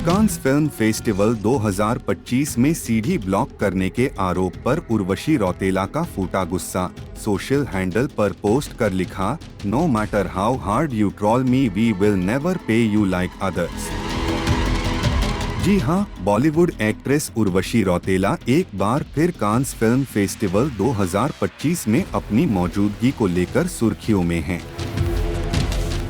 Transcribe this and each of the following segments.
Cannes film festival 2025 में सीढ़ी block करने के आरोप पर उर्वशी रौतेला का फूटा गुस्सा। सोशल हैंडल पर पोस्ट कर लिखा, no matter how hard you troll me we will never pay you like others. जी हां, बॉलीवुड एक्ट्रेस उर्वशी रौतेला एक बार फिर कांस फिल्म फेस्टिवल 2025 में अपनी मौजूदगी को लेकर सुर्खियों में हैं।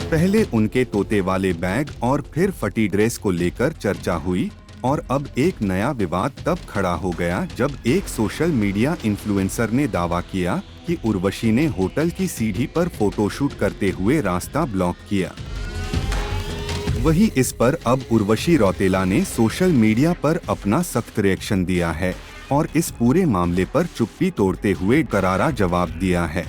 पहले उनके तोते वाले बैग और फिर फटी ड्रेस को लेकर चर्चा हुई और अब एक नया विवाद तब खड़ा हो गया जब एक सोशल मीडिया इन्फ्लुएंसर ने दावा किया कि उर्वशी ने होटल की सीढ़ी पर फोटोशूट करते हुए रास्ता ब्लॉक किया। वहीं इस पर अब उर्वशी रौतेला ने सोशल मीडिया पर अपना सख्त रिएक्शन दिया है और इस पूरे मामले पर चुप्पी तोड़ते हुए करारा जवाब दिया है।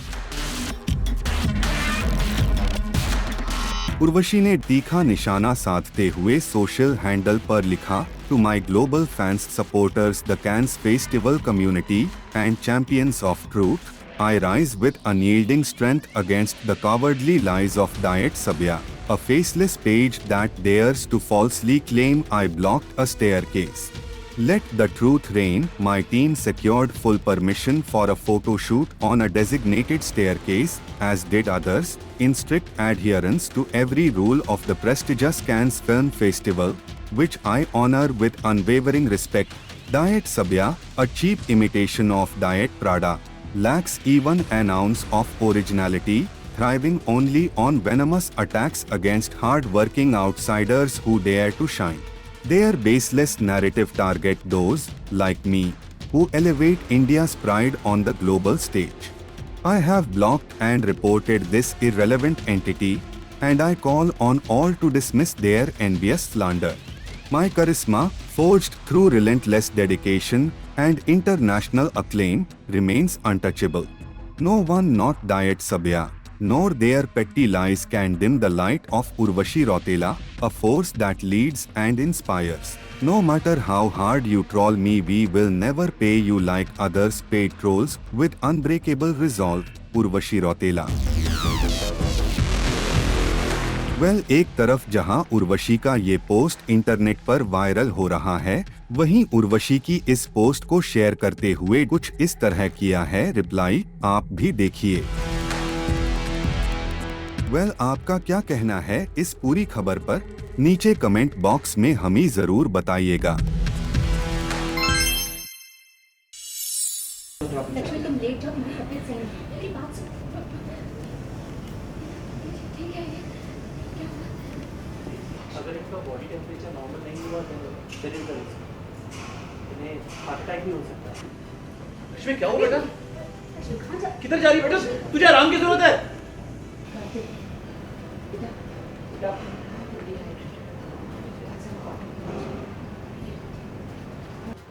उर्वशी ने तीखा निशाना साधते हुए सोशल हैंडल पर लिखा, to my global fans supporters the Cannes festival community and champions of truth, I rise with unyielding strength against the cowardly lies of Diet Sabya, a faceless page that dares to falsely claim I blocked a staircase. Let the truth reign. My team secured full permission for a photo shoot on a designated staircase, as did others, in strict adherence to every rule of the prestigious Cannes Film Festival, which I honor with unwavering respect. Diet Sabya, a cheap imitation of Diet Prada, lacks even an ounce of originality, thriving only on venomous attacks against hard-working outsiders who dare to shine. Their baseless narrative target those, like me, who elevate India's pride on the global stage. I have blocked and reported this irrelevant entity, and I call on all to dismiss their envious slander. My charisma, forged through relentless dedication and international acclaim, remains untouchable. No one, not Diet Sabya, nor their petty lies can dim the light of Urvashi Rotela, a force that leads and inspires. No matter how hard you troll me, we will never pay you like others paid trolls, with unbreakable resolve, Urvashi Rotela. एक तरफ जहां उर्वशी का ये post internet पर viral हो रहा है, वहीं उर्वशी की इस पोस्ट को शेयर करते हुए कुछ इस तरह किया है रिप्लाई, आप भी देखिए। आपका क्या कहना है इस पूरी खबर पर? नीचे कमेंट बॉक्स में हमें जरूर बताइएगा। अगर इनका बॉडी टेम्परेचर नॉर्मल नहीं हुआ तो इन्हें हार्ट अटैक भी हो सकता है। लक्ष्मी क्या हो बेटा? किधर जा रही बेटा? तुझे आराम की जरूरत है।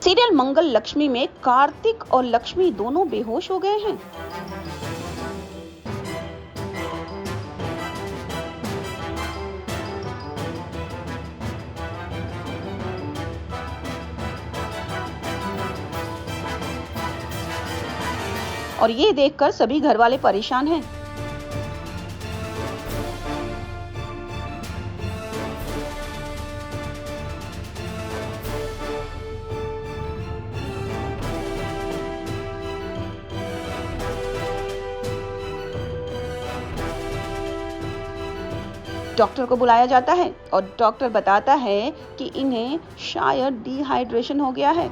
सीरियल मंगल लक्ष्मी में कार्तिक और लक्ष्मी दोनों बेहोश हो गए हैं। और ये देखकर सभी घर वाले परेशान हैं। डॉक्टर को बुलाया जाता है और डॉक्टर बताता है कि इन्हें शायद डिहाइड्रेशन हो गया है।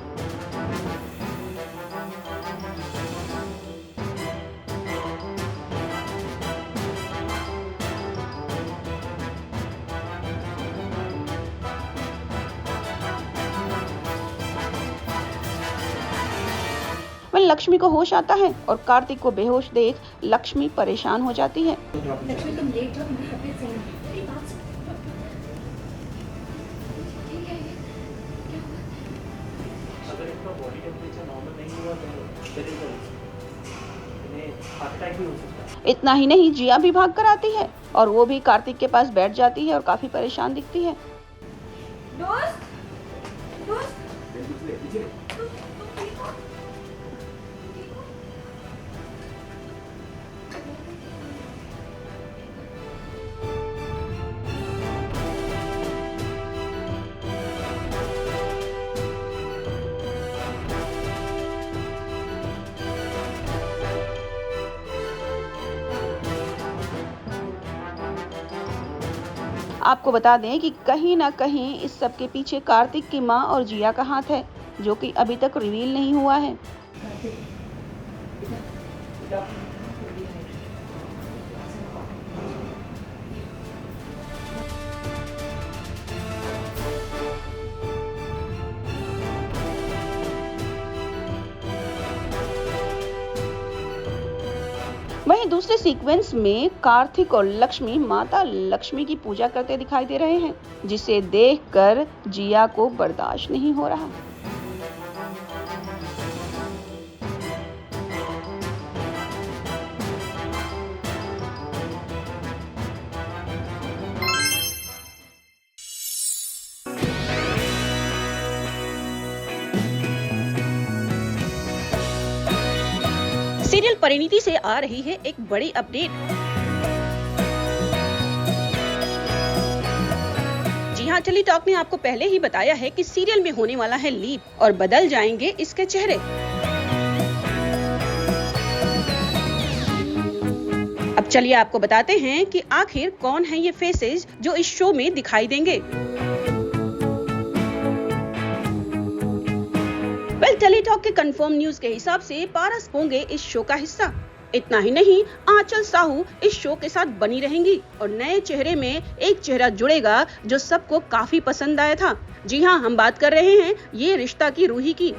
लक्ष्मी को होश आता है और कार्तिक को बेहोश देख लक्ष्मी परेशान हो जाती है। लक्ष्मी तुम लेट जाओ, मेरी तबीयत सही नहीं। मेरी बात सुनो। ठीक है, क्या हुआ? अगर इनका बॉडी टेम्परेचर नॉर्मल नहीं हुआ तो इन्हें हार्ट अटैक भी हो सकता है। इतना ही नहीं, जिया भी भाग कर आती है और वो भी कार्तिक के पास बैठ जाती है और काफी परेशान दिखती है। दोस्त, दोस्त, आपको बता दें कि कहीं ना कहीं इस सब के पीछे कार्तिक की मां और जिया का हाथ है, जो कि अभी तक रिवील नहीं हुआ है। वहीं दूसरे सीक्वेंस में कार्तिक और लक्ष्मी माता लक्ष्मी की पूजा करते दिखाई दे रहे हैं, जिसे देखकर जिया को बर्दाश्त नहीं हो रहा। सीरियल परिणीति से आ रही है एक बड़ी अपडेट। जी हाँ, टेली टॉक ने आपको पहले ही बताया है कि सीरियल में होने वाला है लीप और बदल जाएंगे इसके चेहरे। अब चलिए आपको बताते हैं कि आखिर कौन है ये फेसेस जो इस शो में दिखाई देंगे। टेली टॉक के कंफर्म न्यूज के हिसाब से पारस होंगे इस शो का हिस्सा। इतना ही नहीं, आंचल साहू इस शो के साथ बनी रहेंगी और नए चेहरे में एक चेहरा जुड़ेगा जो सबको काफी पसंद आया था। जी हाँ, हम बात कर रहे हैं ये रिश्ता की रूही की।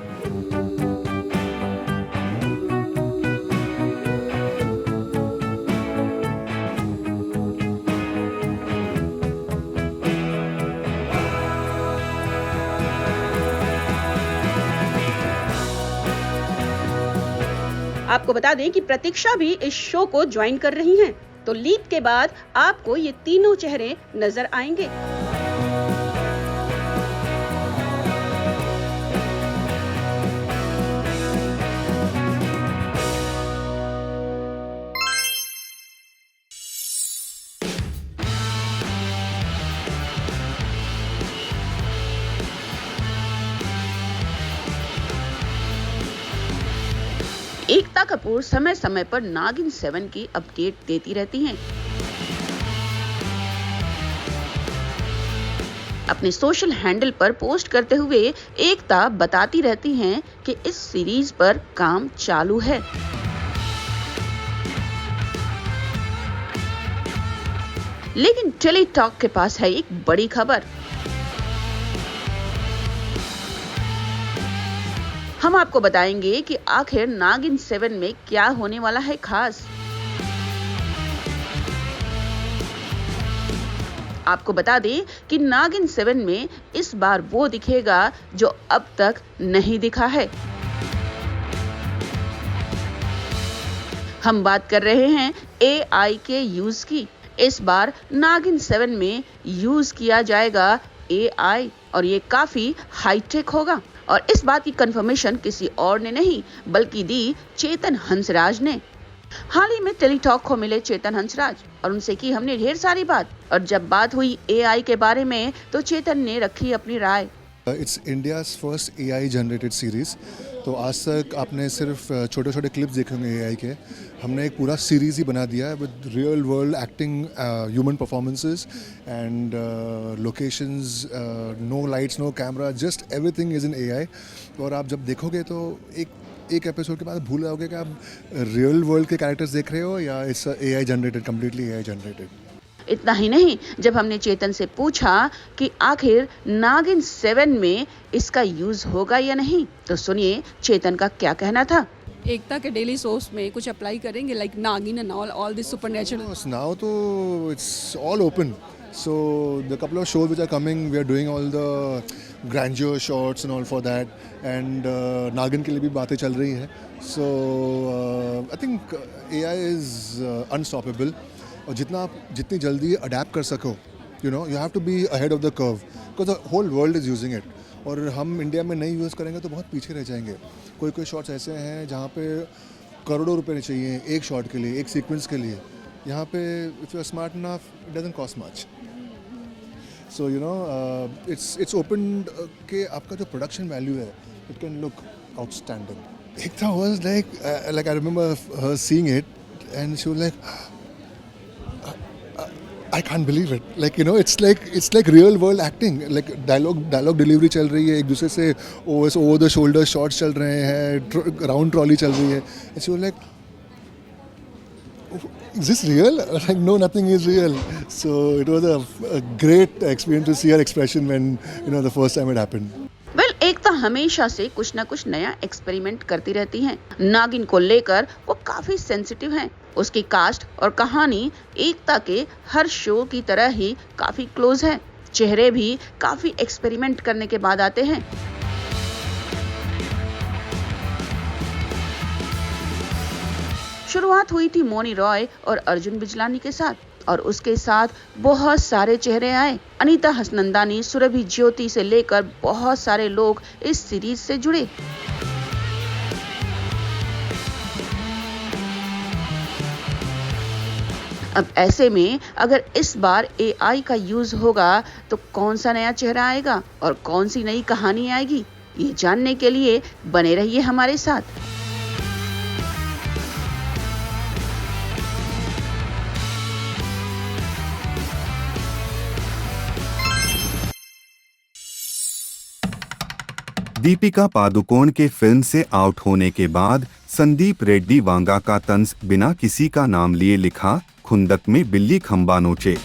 आपको बता दें कि प्रतीक्षा भी इस शो को ज्वाइन कर रही हैं, तो लीप के बाद आपको ये तीनों चेहरे नजर आएंगे। एकता कपूर समय समय पर नागिन 7 की अपडेट देती रहती हैं। अपने सोशल हैंडल पर पोस्ट करते हुए एकता बताती रहती हैं कि इस सीरीज पर काम चालू है। लेकिन टेली टॉक के पास है एक बड़ी खबर। हम आपको बताएंगे कि आखिर नागिन 7 में क्या होने वाला है खास। आपको बता दें कि नागिन 7 में इस बार वो दिखेगा जो अब तक नहीं दिखा है। हम बात कर रहे हैं AI के यूज की। इस बार नागिन 7 में यूज किया जाएगा AI और ये काफी हाईटेक होगा। और इस बात की कंफर्मेशन किसी और ने नहीं बल्कि दी चेतन हंसराज ने। हाल ही में टेली टॉक को मिले चेतन हंसराज और उनसे की हमने ढेर सारी बात। और जब बात हुई AI के बारे में तो चेतन ने रखी अपनी राय। It's India's first AI generated series. तो आज तक आपने सिर्फ छोटे छोटे क्लिप्स देखे होंगे AI के। हमने एक पूरा सीरीज़ ही बना दिया है with real world acting, human performances and locations, no lights, no camera, just everything is in AI। और आप जब देखोगे तो एक एपिसोड के बाद भूल जाओगे कि आप रियल वर्ल्ड के कैरेक्टर्स देख रहे हो या it's AI generated, completely AI generated. इतना ही नहीं, जब हमने चेतन से पूछा कि आखिर नागिन 7 में इसका यूज होगा या नहीं, तो सुनिए चेतन का क्या कहना था। एकता के डेली सोर्स में कुछ अप्लाई करेंगे like Naagin and all this supernatural? Now तो it's all open. So the couple of shows which are coming, we are doing all the grandeur shots and all for that, and नागिन के लिए भी बातें चल रही हैं। So I think AI is unstoppable। और जितनी जल्दी अडेप्ट कर सको, you have to be ahead of the curve because the whole world is using it। और हम इंडिया में नहीं यूज़ करेंगे तो बहुत पीछे रह जाएंगे। कोई शॉट्स ऐसे हैं जहाँ पे करोड़ों रुपए चाहिए एक शॉट के लिए, एक सीक्वेंस के लिए। यहाँ पे if you are smart enough, it doesn't cost much। So it's opened के आपका जो production value है, it can look outstanding। Ekta was like I remember her seeing it and she was like I can't believe it. Like, you know, it's like real world acting. Like dialogue delivery चल रही है, एक दूसरे से over the shoulder shots चल रहे हैं, round trolley चल रही है. And so like, is this real? Like, no, nothing is real. So it was a great experience to see her expression when, you know, the first time it happened. Well Ekta हमेशा से कुछ ना कुछ नया experiment करती रहती हैं। नागिन को लेकर वो काफी सेंसिटिव हैं। उसकी कास्ट और कहानी एकता के हर शो की तरह ही काफी क्लोज है। चेहरे भी काफी एक्सपेरिमेंट करने के बाद आते हैं। शुरुआत हुई थी मौनी रॉय और अर्जुन बिजलानी के साथ और उसके साथ बहुत सारे चेहरे आए। अनीता हसनंदानी, सुरभि ज्योति से लेकर बहुत सारे लोग इस सीरीज से जुड़े। अब ऐसे में अगर इस बार AI का यूज होगा तो कौन सा नया चेहरा आएगा और कौन सी नई कहानी आएगी, ये जानने के लिए बने रहिए हमारे साथ। दीपिका पादुकोण के फिल्म से आउट होने के बाद संदीप रेड्डी वांगा का तंज बिना किसी का नाम लिए लिखा, खुंदक में बिल्ली खंबा नोचे।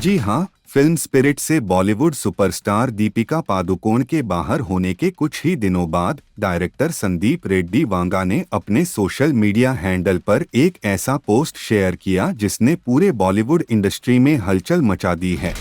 जी हां, फिल्म स्पिरिट से बॉलीवुड सुपरस्टार दीपिका पादुकोण के बाहर होने के कुछ ही दिनों बाद डायरेक्टर संदीप रेड्डी वांगा ने अपने सोशल मीडिया हैंडल पर एक ऐसा पोस्ट शेयर किया जिसने पूरे बॉलीवुड इंडस्ट्री में हलचल मचा दी है।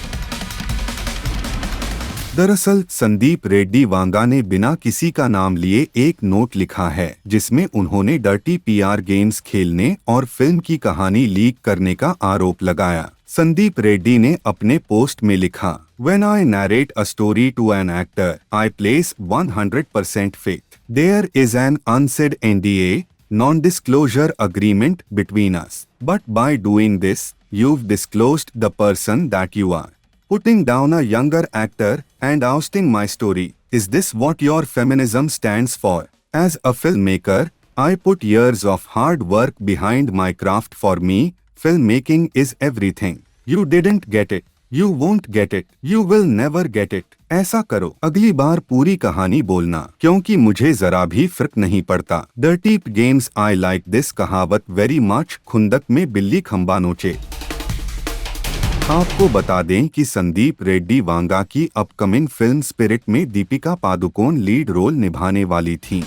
दरअसल संदीप रेड्डी वांगा ने बिना किसी का नाम लिए एक नोट लिखा है जिसमें उन्होंने डर्टी PR गेम्स खेलने और फिल्म की कहानी लीक करने का आरोप लगाया। संदीप रेड्डी ने अपने पोस्ट में लिखा, When I narrate a story to an actor, I place 100% faith. There is an unsaid NDA, non-disclosure agreement between us. But by doing this, you've disclosed the person that you are. Putting down a younger actor and ousting my story. Is this what your feminism stands for? As a filmmaker, I put years of hard work behind my craft. For me, filmmaking is everything. You didn't get it. You won't get it. You will never get it. ऐसा करो, अगली बार पूरी कहानी बोलना, क्योंकि मुझे जरा भी फर्क नहीं पड़ता। Dirty games I like this कहावत वेरी मच, खुंदक में बिल्ली खंबा नोचे। आपको बता दें कि संदीप रेड्डी वांगा की अपकमिंग फिल्म स्पिरिट में दीपिका पादुकोण लीड रोल निभाने वाली थीं।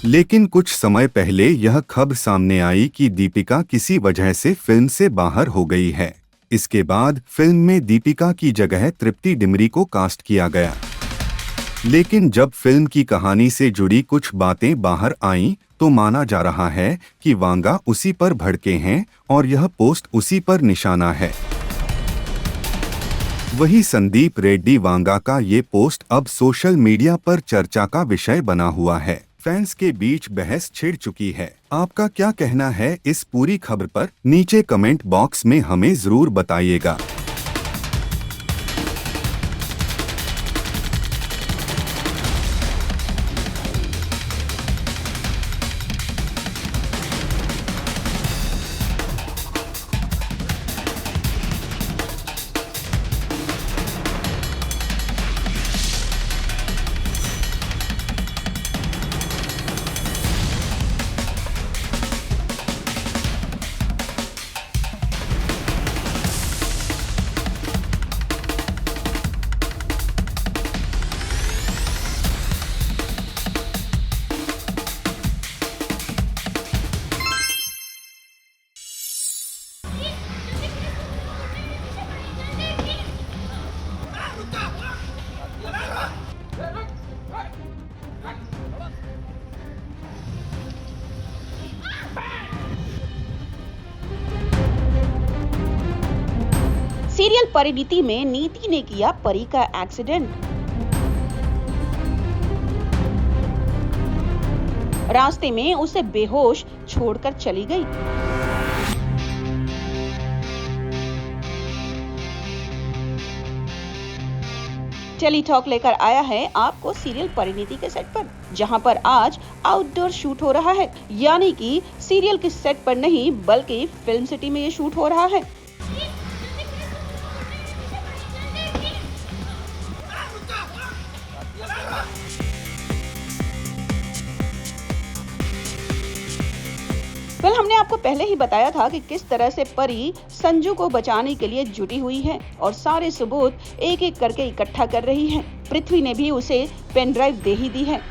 लेकिन कुछ समय पहले यह खबर सामने आई कि दीपिका किसी वजह से फिल्म से बाहर हो गई है। इसके बाद फिल्म में दीपिका की जगह तृप्ति डिमरी को कास्ट किया गया। लेकिन जब फिल्म की कहानी से जुड़ी कुछ बातें बाहर आईं, तो माना जा रहा है कि वांगा उसी पर भड़के हैं और यह पोस्ट उसी पर निशाना है। वही संदीप रेड्डी वांगा का ये पोस्ट अब सोशल मीडिया पर चर्चा का विषय बना हुआ है। फैंस के बीच बहस छिड़ चुकी है। आपका क्या कहना है इस पूरी खबर पर? नीचे कमेंट बॉक्स में हमें जरूर बताइएगा। सीरियल परिणीति में नीति ने किया परी का एक्सीडेंट। रास्ते में उसे बेहोश छोड़कर चली गई। टेली टॉक लेकर आया है आपको सीरियल परिणीति के सेट पर, जहां पर आज आउटडोर शूट हो रहा है, यानी कि सीरियल के सेट पर नहीं बल्कि फिल्म सिटी में ये शूट हो रहा है। हमने आपको पहले ही बताया था कि किस तरह से परी संजू को बचाने के लिए जुटी हुई है और सारे सबूत एक एक करके इकट्ठा कर रही है। पृथ्वी ने भी उसे पेन ड्राइव दे ही दी है।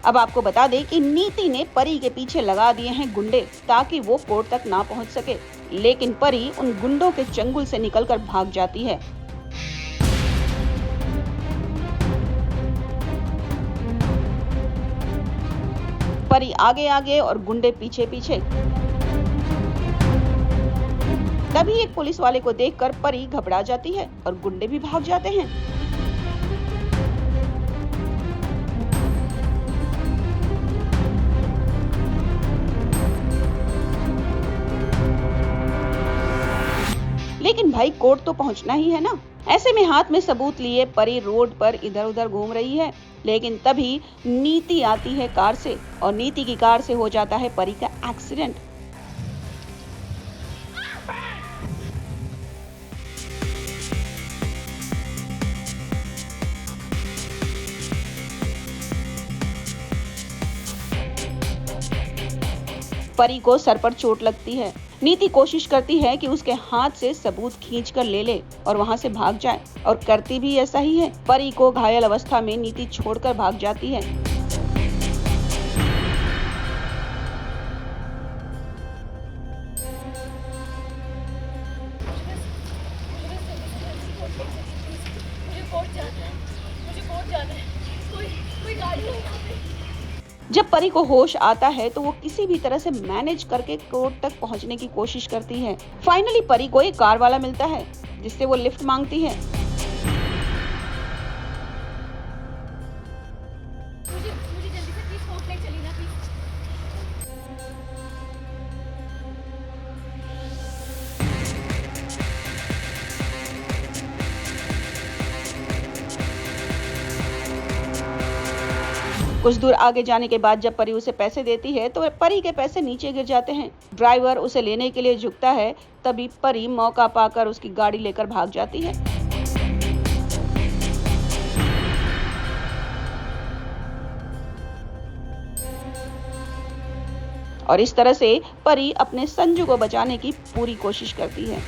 अब आपको बता दें कि नीति ने परी के पीछे लगा दिए हैं गुंडे ताकि वो कोर्ट तक ना पहुंच सके, लेकिन परी उन गुंडों के चंगुल से निकलकर भाग जाती है। परी आगे आगे और गुंडे पीछे पीछे। तभी एक पुलिस वाले को देखकर परी घबरा जाती है और गुंडे भी भाग जाते हैं। लेकिन भाई कोर्ट तो पहुंचना ही है ना। ऐसे में हाथ में सबूत लिए परी रोड पर इधर उधर घूम रही है, लेकिन तभी नीति आती है कार से और नीति की कार से हो जाता है परी का एक्सीडेंट। परी को सर पर चोट लगती है। नीति कोशिश करती है कि उसके हाथ से सबूत खींच कर ले ले और वहां से भाग जाए, और करती भी ऐसा ही है। परी को घायल अवस्था में नीति छोड़कर भाग जाती है। जब परी को होश आता है तो वो किसी भी तरह से मैनेज करके कोर्ट तक पहुंचने की कोशिश करती है। फाइनली परी को एक कार वाला मिलता है जिससे वो लिफ्ट मांगती है। मुझे जल्दी से प्लीज कोर्ट ले चली ना प्लीज। कुछ दूर आगे जाने के बाद जब परी उसे पैसे देती है तो परी के पैसे नीचे गिर जाते हैं। ड्राइवर उसे लेने के लिए झुकता है, तभी परी मौका पाकर उसकी गाड़ी लेकर भाग जाती है। और इस तरह से परी अपने संजू को बचाने की पूरी कोशिश करती है।